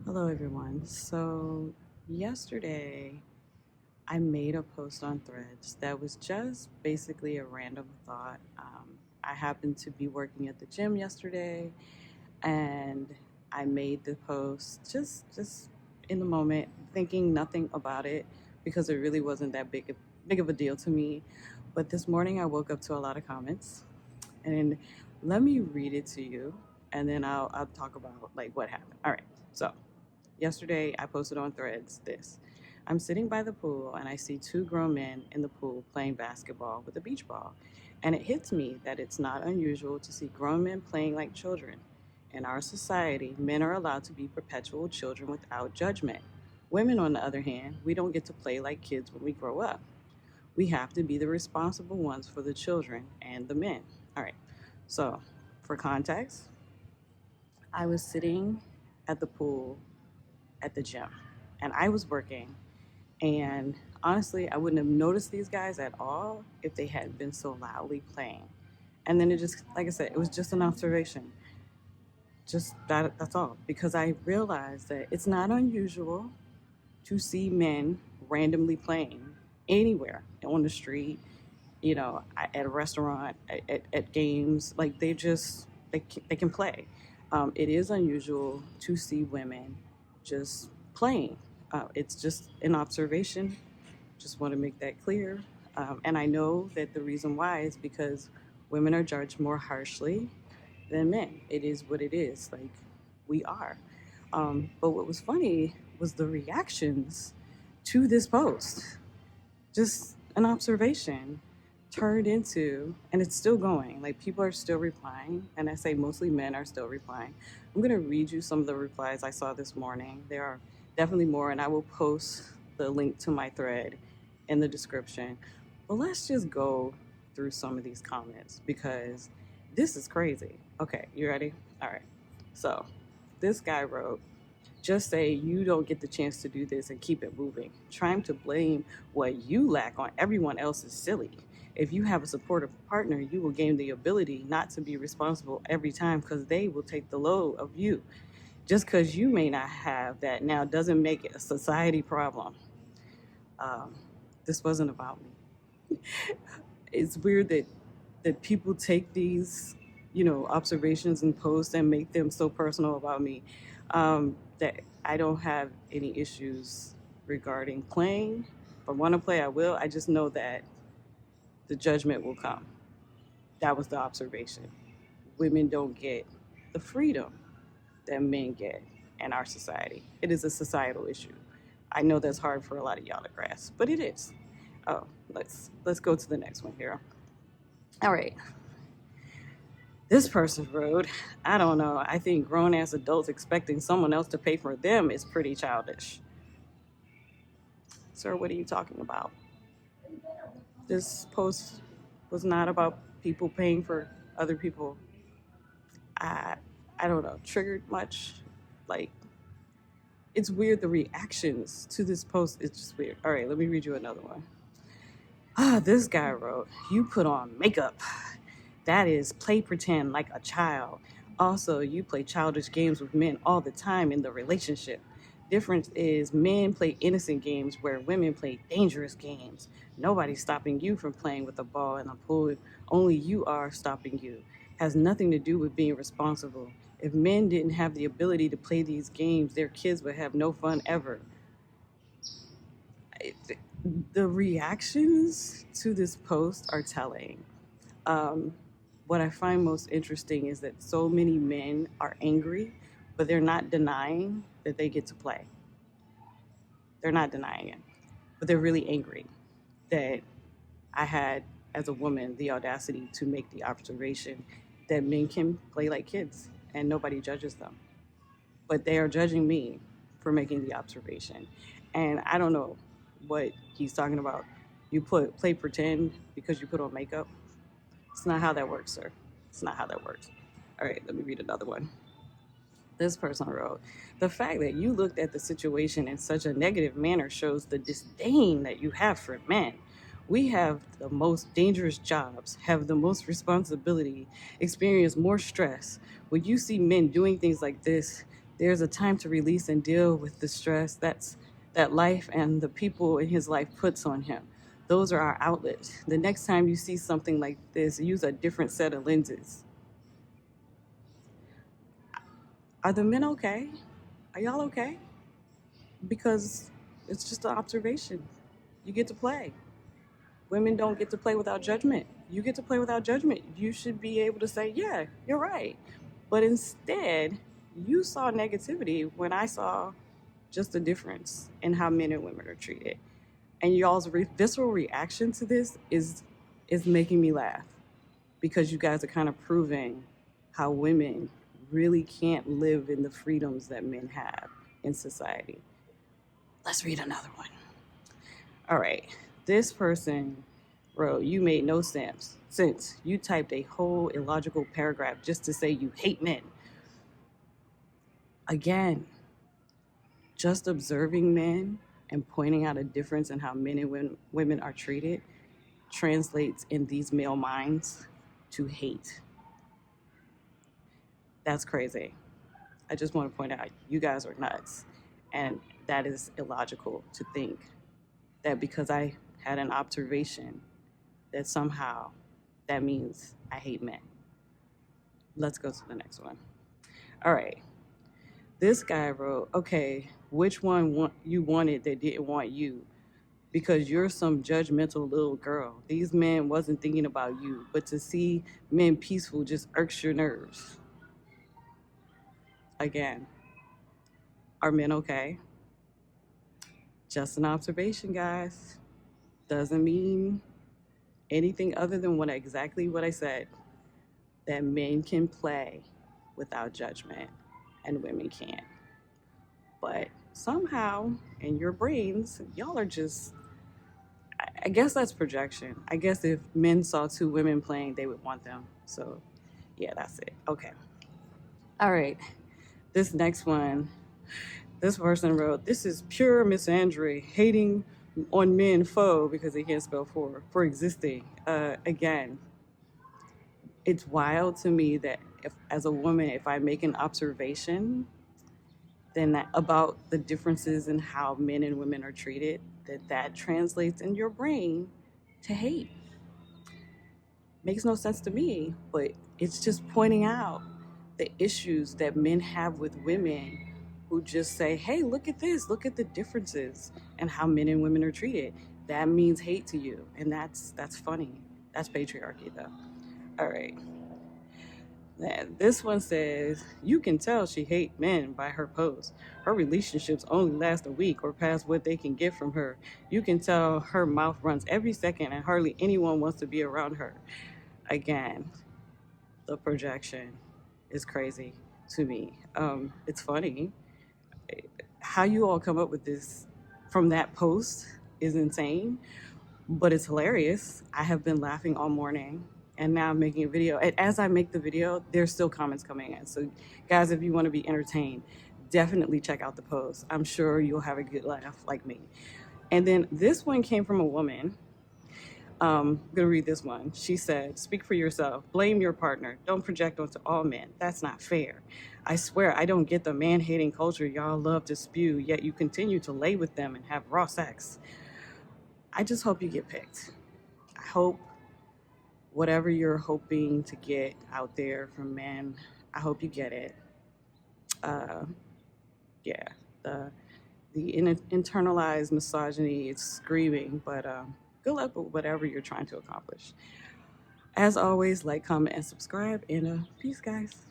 Hello, everyone. So, yesterday I made a post on Threads that was just basically a random thought. I happened to be working at the gym yesterday and I made the post just in the moment, thinking nothing about it because it really wasn't that big of a deal to me. But this morning I woke up to a lot of comments and let me read it to you and then I'll talk about like what happened. All right. So, yesterday, I posted on Threads this. I'm sitting by the pool and I see two grown men in the pool playing basketball with a beach ball. And it hits me that it's not unusual to see grown men playing like children. In our society, men are allowed to be perpetual children without judgment. Women, on the other hand, we don't get to play like kids when we grow up. We have to be the responsible ones for the children and the men. All right, so for context, I was sitting at the pool at the gym and I was working. And honestly, I wouldn't have noticed these guys at all if they hadn't been so loudly playing. And then it just, like I said, it was just an observation. Just that's all. Because I realized that it's not unusual to see men randomly playing anywhere on the street, at a restaurant, at games. Like they can play. It is unusual to see women just playing. It's just an observation. Just want to make that clear. And I know that the reason why is because women are judged more harshly than men. It is what it is. Like we are. But what was funny was the reactions to this post. Just an observation turned into, and it's still going. Like people are still replying, and I say mostly men are still replying. I'm gonna read you some of the replies I saw this morning. There are definitely more, and I will post the link to my thread in the description. But let's just go through some of these comments because this is crazy. Okay, you ready? All right. So this guy wrote, just say you don't get the chance to do this and keep it moving. Trying to blame what you lack on everyone else is silly. If you have a supportive partner, you will gain the ability not to be responsible every time because they will take the load of you. Just because you may not have that now doesn't make it a society problem. Um, this wasn't about me. It's weird that people take these, observations and posts and make them so personal about me. That I don't have any issues regarding playing. If I want to play, I will. I just know that the judgment will come. That was the observation. Women don't get the freedom that men get in our society. It is a societal issue. I know that's hard for a lot of y'all to grasp, but it is. Oh, let's go to the next one here. All right. This person wrote, I don't know. I think grown ass adults expecting someone else to pay for them is pretty childish. Sir, what are you talking about? This post was not about people paying for other people. I I don't know, triggered much. Like it's weird the reactions to this post is just weird. All right, let me read you another one. This guy wrote, you put on makeup. That is play pretend like a child. Also, you play childish games with men all the time in the relationship. Difference is men play innocent games where women play dangerous games. Nobody's stopping you from playing with a ball in a pool. Only you are stopping you. Has nothing to do with being responsible. If men didn't have the ability to play these games, their kids would have no fun ever. The reactions to this post are telling. Um, what I find most interesting is that so many men are angry, but they're not denying that they get to play. They're not denying it, but they're really angry that I had, as a woman, the audacity to make the observation that men can play like kids and nobody judges them. But they are judging me for making the observation. And I don't know what he's talking about. You play pretend because you put on makeup. It's not how that works, sir. It's not how that works. All right, let me read another one. This person wrote, the fact that you looked at the situation in such a negative manner shows the disdain that you have for men. We have the most dangerous jobs, have the most responsibility, experience more stress. When you see men doing things like this, There's a time to release and deal with the stress that life and the people in his life puts on him. Those are our outlets. The next time you see something like this, use a different set of lenses. Are the men okay? Are y'all okay? Because it's just an observation. You get to play. Women don't get to play without judgment. You get to play without judgment. You should be able to say, yeah, you're right. But instead, you saw negativity when I saw just the difference in how men and women are treated. And y'all's visceral reaction to this is making me laugh, because you guys are kind of proving how women really can't live in the freedoms that men have in society. Let's read another one. All right. This person wrote, you made no sense. You typed a whole illogical paragraph just to say you hate men. Again, just observing men and pointing out a difference in how men and women are treated translates in these male minds to hate. That's crazy. I just want to point out, you guys are nuts. And that is illogical to think that because I had an observation that somehow that means I hate men. Let's go to the next one. All right. This guy wrote, okay, which one you wanted that didn't want you? Because you're some judgmental little girl. These men wasn't thinking about you, but to see men peaceful just irks your nerves. Again, are men okay? Just an observation, guys. Doesn't mean anything other than exactly what I said, that men can play without judgment and women can't. But somehow in your brains, y'all are just, I guess that's projection. I guess if men saw two women playing, they would want them. So yeah, that's it. Okay. All right. This next one, this person wrote, this is pure misandry, hating on men foe, because they can't spell for existing. Again, it's wild to me that if, as a woman, if I make an observation then about the differences in how men and women are treated, that translates in your brain to hate. Makes no sense to me, but it's just pointing out the issues that men have with women who just say, hey, look at this, look at the differences and how men and women are treated. That means hate to you, and that's funny. That's patriarchy, though. All right. This one says, you can tell she hates men by her posts. Her relationships only last a week or past what they can get from her. You can tell her mouth runs every second and hardly anyone wants to be around her. Again, the projection is crazy to me. It's funny. How you all come up with this from that post is insane, but it's hilarious. I have been laughing all morning, and now I'm making a video. And as I make the video, there's still comments coming in. So guys, if you want to be entertained, definitely check out the post. I'm sure you'll have a good laugh like me. And then this one came from a woman. I'm gonna read this one. She said, speak for yourself, blame your partner, don't project onto all men. That's not fair. I swear I don't get the man-hating culture y'all love to spew, yet you continue to lay with them and have raw sex. I just hope you get picked. I hope whatever you're hoping to get out there from men, I hope you get it. Yeah, the internalized misogyny is screaming, but good luck with whatever you're trying to accomplish. As always, like, comment, and subscribe, and peace, guys.